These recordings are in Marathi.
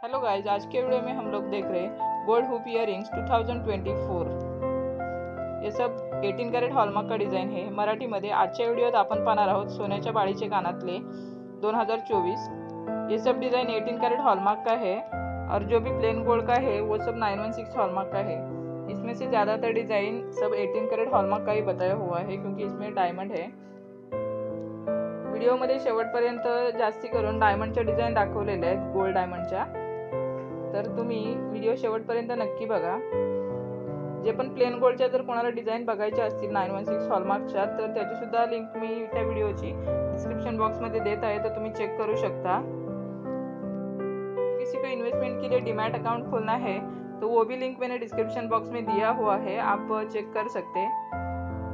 हेलो गाइज, आज के वीडियो में हम लोग देख रहे हैं गोल्ड हुप इयरिंग्स 2024। ये सब 18 कॅरेट हॉलमार्क का डिझाईन है। मराठीमध्ये आजच्या व्हिडिओत आपण पाहणार आहोत सोन्याच्या बाळीचे कानातले 2024। ये सब डिज़ाइन 18 कॅरेट हॉलमार्क का है और जो भी प्लेन गोल्ड का है वो सब 916 हॉलमार्क का है। इसमें से ज़्यादातर डिज़ाइन सब 18 कॅरेट हॉलमार्क का ही बताया हुआ है क्योंकि इसमें डायमंड है। व्हिडिओमध्ये शेवटपर्यंत जास्ती करून डायमंडच्या डिझाईन दाखवलेल्या आहेत, गोल्ड डायमंडच्या। तर तुम्ही व्हिडिओ शेवटपर्यंत नक्की बघा। जे पण प्लेन गोल्डच्या जर कोणाला डिझाईन बघायचे असतील 916 हॉलमार्कच्या, तर त्याची सुद्धा लिंक मी त्या व्हिडिओची डिस्क्रिप्शन बॉक्स में देता है, तो तुम्हें चेक करू शकता। किसी को इन्वेस्टमेंट के लिए डीमैट अकाउंट खोलना है तो वो भी लिंक मैंने डिस्क्रिप्शन बॉक्स में दिया हुआ है, आप चेक कर सकते।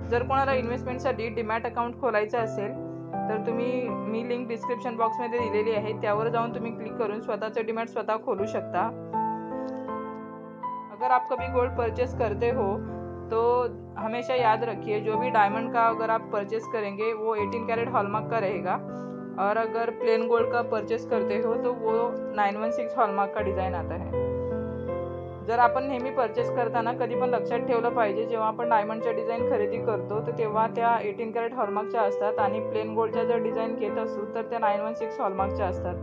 जर कोणाला इन्व्हेस्टमेंटसाठी डीमॅट अकाउंट खोलायचं असेल तर मी लिंक डिस्क्रिप्शन बॉक्स मध्ये दिलेली आहे, त्यावर जाऊन तुम्ही क्लिक करून स्वतःचं डीमैट स्वतः खोलू शकता। अगर आप कभी गोल्ड परचेस करते हो तो हमेशा याद रखिए, जो भी डायमंड का अगर आप परचेस करेंगे वो 18 कैरेट हॉलमार्क का रहेगा, और अगर प्लेन गोल्ड का परचेस करते हो तो वो 916 हॉलमार्क का डिझाईन आता है। जर आपण नेहमी परचेस करताना कधी पण लक्षात ठेवलं पाहिजे, जेव्हा आपण डायमंडच्या डिझाईन खरेदी करतो तर तेव्हा त्या 18 कॅरेट हॉलमार्कच्या असतात आणि प्लेन गोल्डच्या जर डिझाईन घेत असू तर त्या 916 हॉलमार्कच्या असतात।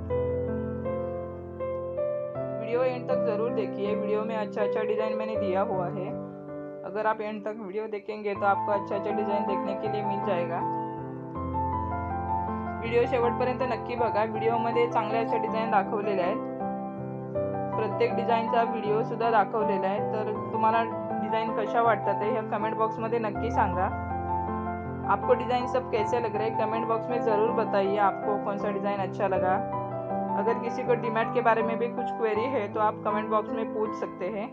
वीडियो एंड तक जरूर देखिए, वीडियो में अच्छा डिज़ाइन मैंने दिया हुआ है। अगर आप एंड तक वीडियो देखेंगे तो आपको अच्छा डिज़ाइन देखने के लिए मिल जाएगा। वीडियो शेवटपर्यंत नक्की बघा, व्हिडिओमध्ये चांगले असे डिझाईन दाखवलेले आहेत। प्रत्येक डिझाईनचा व्हिडिओ सुद्धा दाखवलेला आहे, तर तुम्हाला डिज़ाइन कशा वाटतात हे कमेंट बॉक्स में नक्की सांगा। आपको डिज़ाइन सब कैसे लग रहे हैं कमेंट बॉक्स में ज़रूर बताइए, आपको कौन सा डिज़ाइन अच्छा लगा। अगर किसी को डीमैट के बारे में भी कुछ क्वेरी है तो आप कमेंट बॉक्स में पूछ सकते हैं।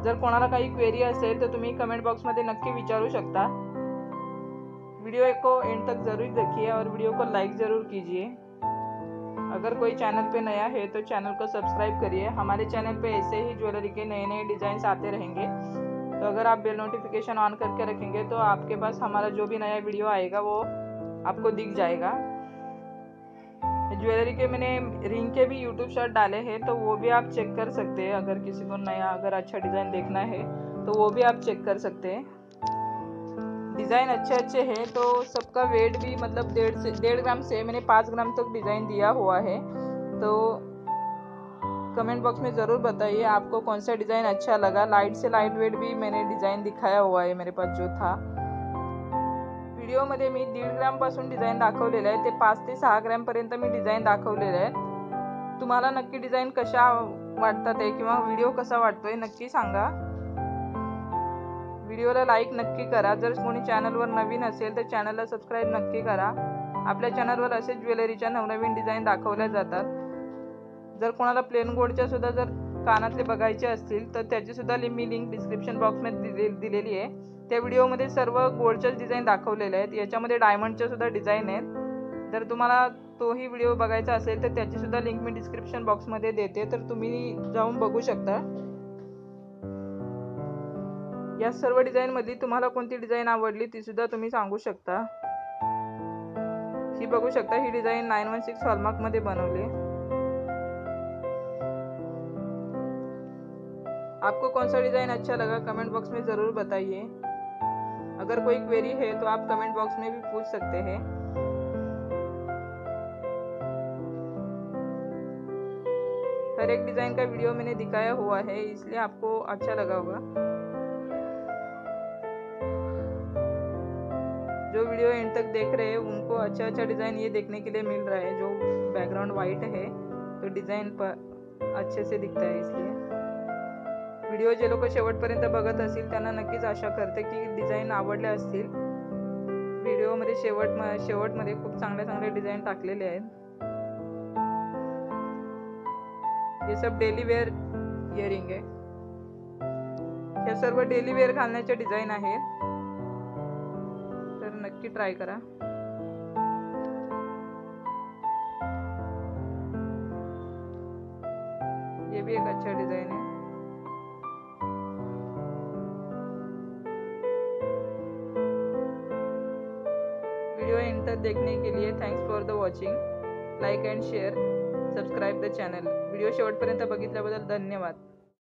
जर कोणाला काही क्वेरी असेल तर तुम्ही कमेंट बॉक्स मध्ये नक्की विचारू शकता। वीडियो को एंड तक जरूर देखिए और वीडियो को लाइक ज़रूर कीजिए। अगर कोई चैनल पे नया है तो चैनल को सब्सक्राइब करिए। हमारे चैनल पे ऐसे ही ज्वेलरी के नए डिज़ाइंस आते रहेंगे, तो अगर आप बेल नोटिफिकेशन ऑन करके रखेंगे तो आपके पास हमारा जो भी नया वीडियो आएगा वो आपको दिख जाएगा। ज्वेलरी के मैंने रिंग के भी यूट्यूब शॉर्ट डाले हैं, तो वो भी आप चेक कर सकते हैं। अगर किसी को नया अगर अच्छा डिज़ाइन देखना है तो वो भी आप चेक कर सकते हैं। डिज़ाइन अच्छे हैं, तो सबका वेट भी मतलब 1.5 ग्राम से मैंने 5 ग्राम तक डिज़ाइन दिया हुआ है। तो कमेंट बॉक्स में ज़रूर बताइए आपको कौन सा डिज़ाइन अच्छा लगा। लाइट से लाइट वेट भी मैंने डिज़ाइन दिखाया हुआ है मेरे पास जो था। व्हिडिओमध्ये मी 1.5 ग्राम पासून डिझाईन दाखवलेलं आहे, ते 5 ते 6 ग्रॅम पर्यंत मी डिझाईन दाखवलेलं आहे। तुम्हाला नक्की डिझाईन कशा वाटतात आहे किंवा व्हिडिओ कसा वाटतोय नक्की सांगा। व्हिडिओला लाईक नक्की करा। जर कोणी चॅनलवर नवीन असेल तर चॅनलला सबस्क्राइब नक्की करा। आपल्या चॅनलवर असे ज्वेलरीच्या नवनवीन डिझाईन दाखवल्या जातात। जर कोणाला प्लेन गोल्डच्या सुद्धा जर कानातले बघायचे असतील तर त्याची सुद्धा मी लिंक डिस्क्रिप्शन बॉक्स मध्ये दिलेली आहे। त्या व्हिडिओमध्ये सर्व गोल्डचे डिझाईन दाखवलेले आहेत, याच्यामध्ये डायमंडचे सुद्धा डिझाईन आहेत। जर तुम्हाला तोही व्हिडिओ बघायचा असेल तर त्याची सुद्धा लिंक मी डिस्क्रिप्शन बॉक्स मध्ये देते, तर तुम्ही जाऊन बघू शकता। या सर्व डिझाईन मध्ये तुम्हाला कोणती डिझाईन आवडली ती सुद्धा तुम्ही सांगू शकता। ही बघू शकता, ही डिझाईन 916 हॉलमार्क मध्ये बनवली। आपको कौन सा डिज़ाइन अच्छा लगा कमेंट बॉक्स में ज़रूर बताइए। अगर कोई क्वेरी है तो आप कमेंट बॉक्स में भी पूछ सकते हैं। हर एक डिज़ाइन का वीडियो मैंने दिखाया हुआ है, इसलिए आपको अच्छा लगा होगा। जो वीडियो एंड तक देख रहे हैं उनको अच्छा डिज़ाइन ये देखने के लिए मिल रहा है। जो बैकग्राउंड वाइट है तो डिज़ाइन पर अच्छे से दिखता है, इसलिए व्हिडिओ जे लोक शेवटपर्यंत बघत असतील त्यांना नक्कीच आशा करते की डिझाईन आवडले असतील। व्हिडिओमध्ये शेवटमध्ये खूप चांगले डिझाईन टाकलेले आहेत। हे सब डेली वेअर इयरिंग आहे। हे सर्व डेली वेअर घालण्याचे डिझाईन आहेत, तर नक्की ट्राय करा। ये भी एक अच्छा डिज़ाइन है। वीडियो एंड तक देखने के लिए thanks for the watching. Like end share. Subscribe the channel. Video शेवटपर्यंत बघितल्याबद्दल धन्यवाद.